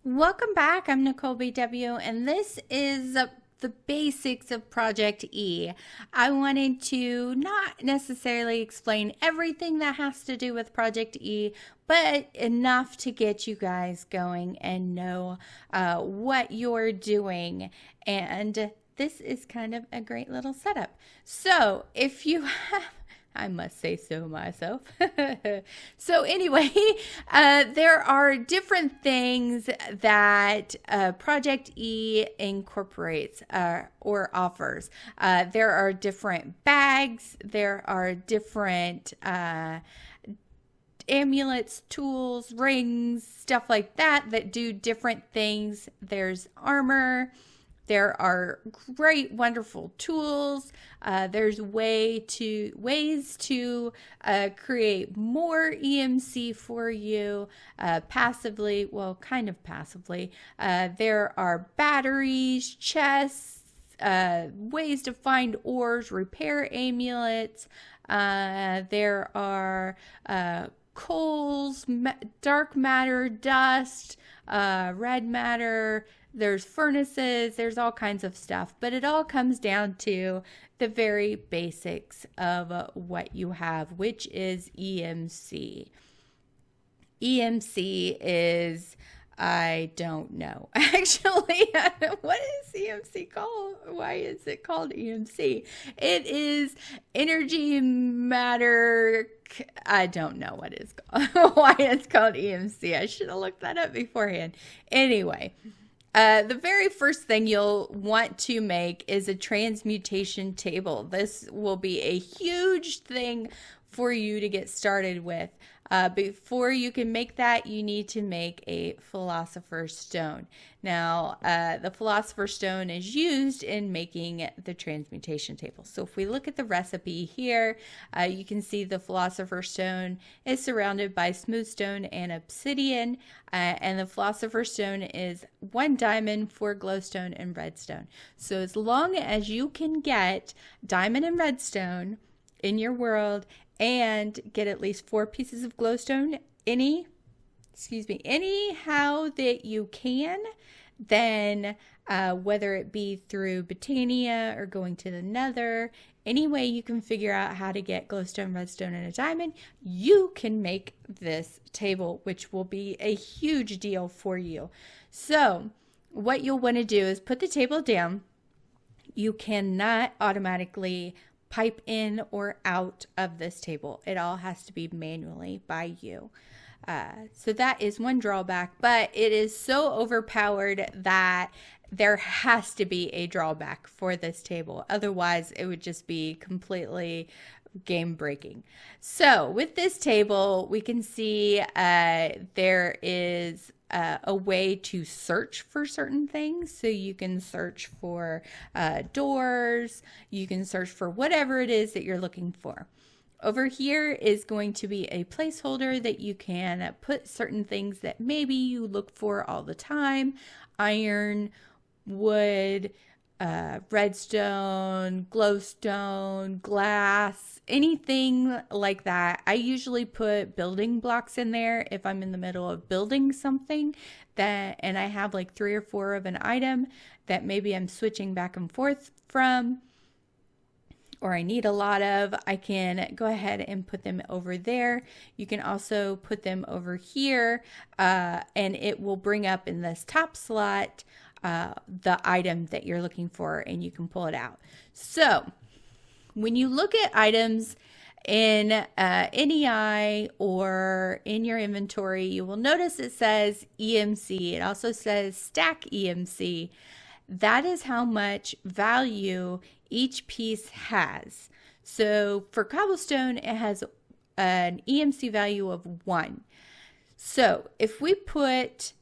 Welcome back. I'm Nicolbw, and this is the basics of Project E. I wanted to not necessarily explain everything that has to do with Project E, but enough to get you guys going and know what you're doing. And this is kind of a great little setup. So if you have I must say so myself. So anyway, there are different things that Project E incorporates or offers. There are different bags. There are different amulets, tools, rings, stuff like that do different things. There's armor. There are great, wonderful tools. There's ways to create more EMC for you passively, well, kind of passively. There are batteries, chests, ways to find ores, repair amulets. There are coals, dark matter, dust, red matter. There's furnaces, there's all kinds of stuff, but it all comes down to the very basics of what you have, which is EMC. EMC is, I don't know. Actually, what is EMC called? Why is it called EMC? It is energy matter. I don't know what it's called. Why it's called EMC. I should have looked that up beforehand. Anyway. The very first thing you'll want to make is a transmutation table. This will be a huge thing for you to get started with. Before you can make that, you need to make a Philosopher's Stone. Now, the Philosopher's Stone is used in making the transmutation table. So if we look at the recipe here, you can see the Philosopher's Stone is surrounded by smooth stone and obsidian, and the Philosopher's Stone is 1 diamond, 4 glowstone, and redstone. So as long as you can get diamond and redstone in your world and get at least 4 pieces of glowstone anyhow that you can, then whether it be through Botania or going to the Nether, any way you can figure out how to get glowstone, redstone, and a diamond, you can make this table, which will be a huge deal for you. So what you'll want to do is put the table down. You cannot automatically pipe in or out of this table. It all has to be manually by you. So that is one drawback, but it is so overpowered that there has to be a drawback for this table. Otherwise, it would just be completely game breaking. So with this table, we can see there is a way to search for certain things. So you can search for doors, you can search for whatever it is that you're looking for. Over here is going to be a placeholder that you can put certain things that maybe you look for all the time: iron, wood, redstone, glowstone, glass, anything like that. I usually put building blocks in there if I'm in the middle of building something and I have like 3 or 4 of an item that maybe I'm switching back and forth from, or I need a lot of. I can go ahead and put them over there. You can also put them over here, and it will bring up in this top slot the item that you're looking for, and you can pull it out. So when you look at items in NEI or in your inventory, you will notice it says EMC. It also says stack EMC. That is how much value each piece has. So for cobblestone, it has an EMC value of 1. So if we put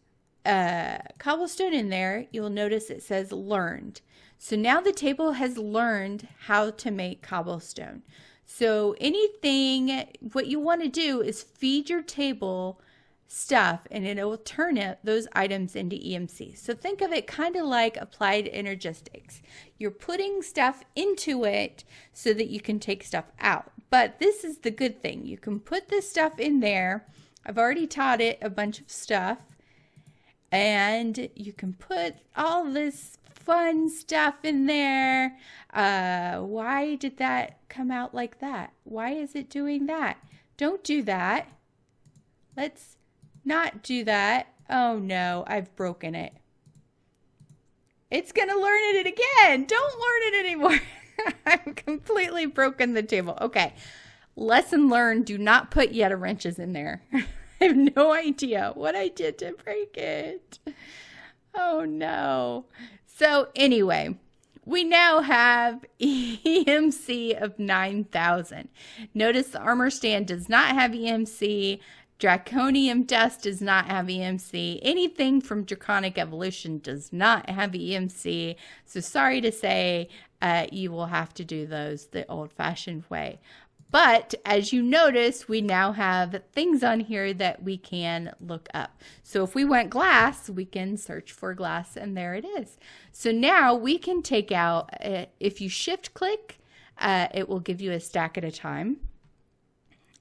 cobblestone in there, you'll notice it says learned. So now the table has learned how to make cobblestone. So what you want to do is feed your table stuff, and it will turn those items into EMC. So think of it kind of like applied energistics. You're putting stuff into it so that you can take stuff out. But this is the good thing. You can put this stuff in there. I've already taught it a bunch of stuff. And you can put all this fun stuff in there. Why did that come out like that? Why is it doing that? Don't do that. Let's not do that. Oh no, I've broken it. It's gonna learn it again. Don't learn it anymore. I've completely broken the table. Okay, lesson learned. Do not put Yeta wrenches in there. I have no idea what I did to break it. Oh no. So anyway, we now have EMC of 9,000. Notice the armor stand does not have EMC. Draconium dust does not have EMC. Anything from Draconic Evolution does not have EMC. So sorry to say, you will have to do those the old-fashioned way. But as you notice, we now have things on here that we can look up. So if we want glass, we can search for glass, and there it is. So now we can take out, if you shift click, it will give you a stack at a time.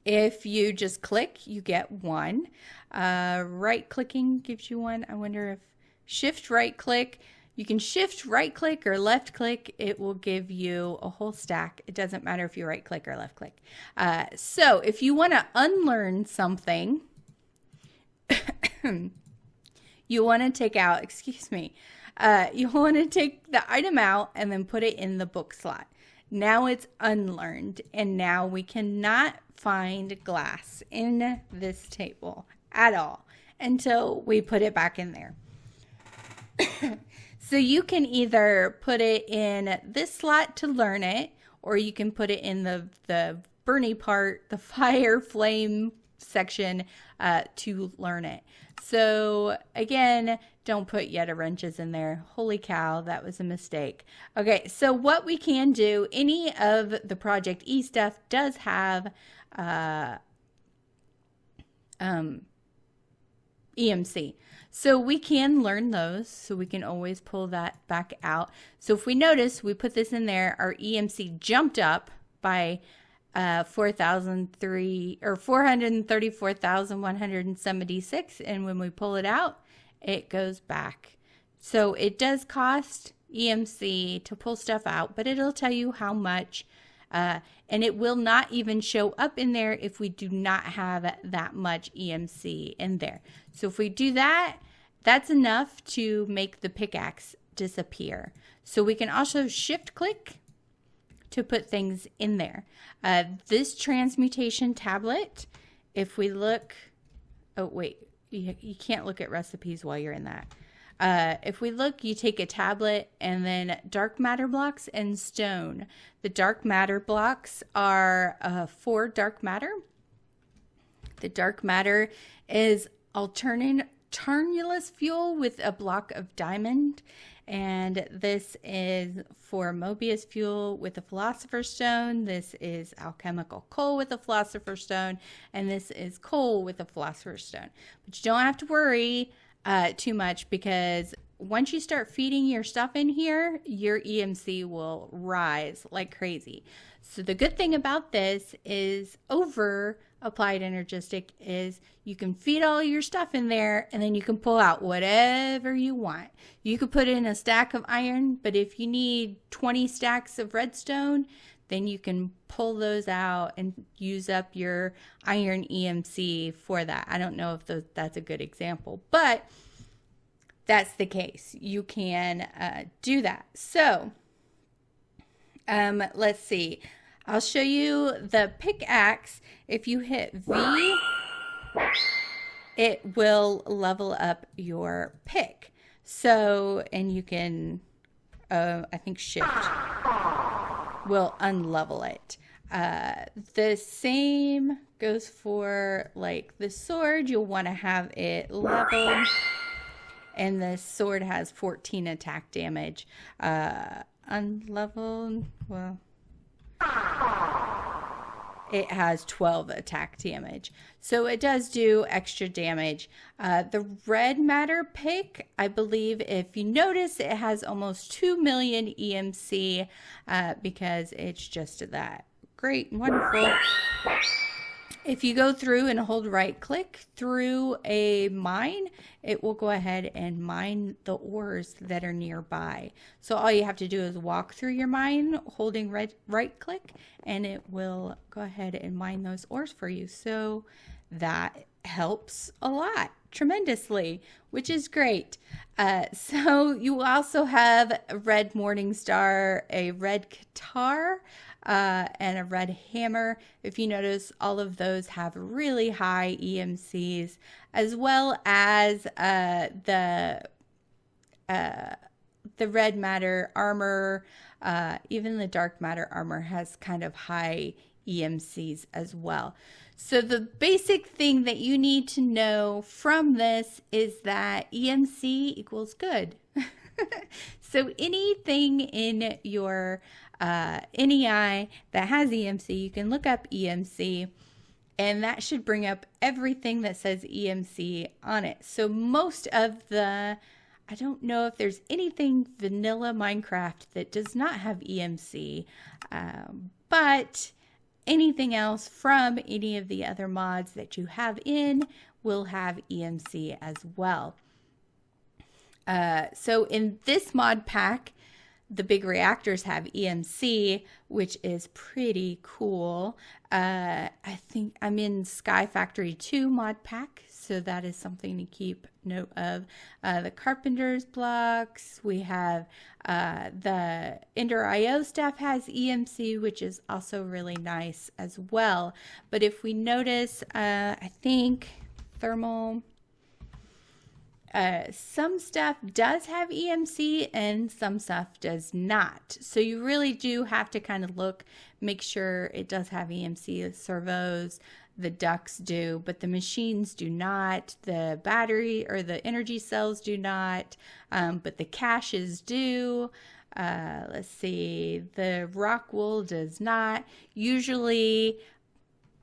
If you just click, you get one. Right clicking gives you one. I wonder if shift right click, you can shift right click or left click. It will give you a whole stack. It doesn't matter if you right click or left click. So if you want to unlearn something, you want to take out, excuse me, you want to take the item out and then put it in the book slot. Now it's unlearned, and now we cannot find glass in this table at all until we put it back in there. So you can either put it in this slot to learn it, or you can put it in the Bernie part, the fire flame section, to learn it. So again, don't put Yeta wrenches in there. Holy cow, that was a mistake. Okay, so what we can do, any of the Project E stuff does have EMC. So we can learn those, so we can always pull that back out. So if we notice, we put this in there, our EMC jumped up by 434,176, and when we pull it out, it goes back. So it does cost EMC to pull stuff out, but it'll tell you how much, and it will not even show up in there if we do not have that much EMC in there. So if we do that, that's enough to make the pickaxe disappear. So we can also shift click to put things in there. This transmutation tablet, if we look, oh wait, you can't look at recipes while you're in that. If we look, you take a tablet and then dark matter blocks and stone. The dark matter blocks are 4 dark matter. The dark matter is alternulus fuel with a block of diamond. And this is for Mobius fuel with a philosopher's stone. This is alchemical coal with a philosopher's stone. And this is coal with a philosopher's stone. But you don't have to worry too much, because once you start feeding your stuff in here, your EMC will rise like crazy. So the good thing about this is over applied energistic is you can feed all your stuff in there, and then you can pull out whatever you want. You could put in a stack of iron, but if you need 20 stacks of redstone, then you can pull those out and use up your iron EMC for that. I don't know if that's a good example, but that's the case. You can do that. So let's see. I'll show you the pickaxe. If you hit V, it will level up your pick. So, and you can, I think Shift will unlevel it. The same goes for like the sword. You'll want to have it leveled. And the sword has 14 attack damage. Unleveled, well, it has 12 attack damage. So it does do extra damage. The red matter pick, I believe, if you notice, it has almost 2 million EMC because it's just that. Great, wonderful. If you go through and hold right click through a mine, it will go ahead and mine the ores that are nearby. So all you have to do is walk through your mine holding right click, and it will go ahead and mine those ores for you. So that helps a lot, tremendously, which is great. So you also have a red morning star, a red guitar, and a red hammer. If you notice, all of those have really high EMCs, as well as the red matter armor. Even the dark matter armor has kind of high EMCs as well. So the basic thing that you need to know from this is that EMC equals good. So anything in your NEI that has EMC, you can look up EMC, and that should bring up everything that says EMC on it. So most of the, I don't know if there's anything vanilla Minecraft that does not have EMC, but anything else from any of the other mods that you have in will have EMC as well. So in this mod pack, the big reactors have EMC, which is pretty cool. I think I'm in Sky Factory 2 mod pack, so that is something to keep note of. The Carpenter's blocks, we have the Ender IO stuff has EMC, which is also really nice as well. But if we notice, I think thermal, some stuff does have EMC and some stuff does not. So you really do have to kind of look, make sure it does have EMC. The servos, the ducts do, but the machines do not. The battery or the energy cells do not, but the caches do. Let's see, the rock wool does not. Usually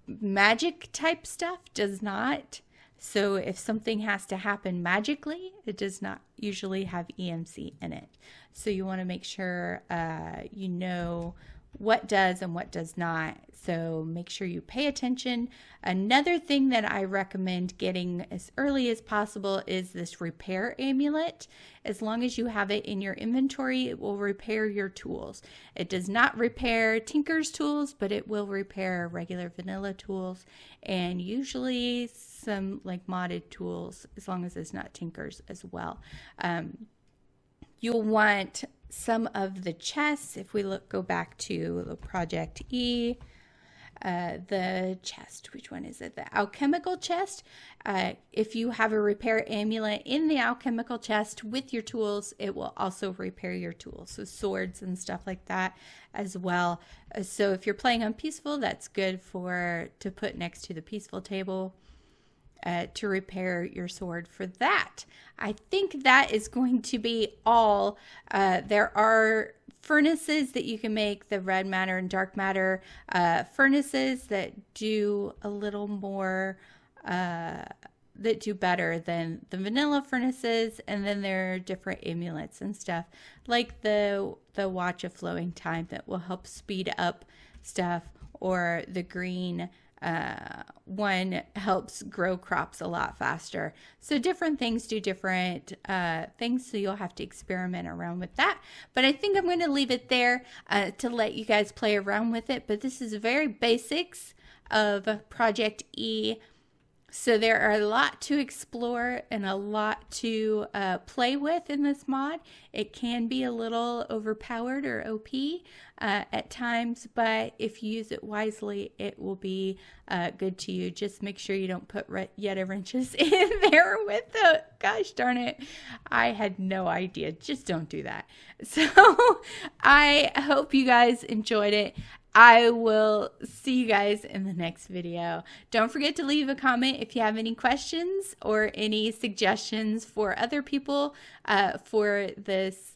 magic type stuff does not. So if something has to happen magically, it does not usually have EMC in it. So you want to make sure you know what does and what does not. So make sure you pay attention. Another thing that I recommend getting as early as possible is this repair amulet. As long as you have it in your inventory, it will repair your tools. It does not repair Tinker's tools, but it will repair regular vanilla tools and usually some like modded tools, as long as it's not Tinker's as well. You'll want some of the chests. If we go back to the Project E, the chest, which one is it? The alchemical chest. If you have a repair amulet in the alchemical chest with your tools, it will also repair your tools. So swords and stuff like that as well. So if you're playing on peaceful, that's good to put next to the peaceful table. To repair your sword for that. I think that is going to be all. There are furnaces that you can make, the red matter and dark matter furnaces that do a little more, that do better than the vanilla furnaces. And then there are different amulets and stuff like the Watch of Flowing Time that will help speed up stuff, or the green one helps grow crops a lot faster. So different things do different things, so you'll have to experiment around with that. But I think I'm going to leave it there to let you guys play around with it. But this is very basics of Project E. So there are a lot to explore and a lot to play with in this mod. It can be a little overpowered or OP at times, but if you use it wisely, it will be good to you. Just make sure you don't put Yeta wrenches in there with the, gosh darn it, I had no idea. Just don't do that. So I hope you guys enjoyed it. I will see you guys in the next video. Don't forget to leave a comment if you have any questions or any suggestions for other people for this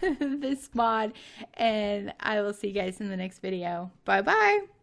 this mod, and I will see you guys in the next video. Bye bye.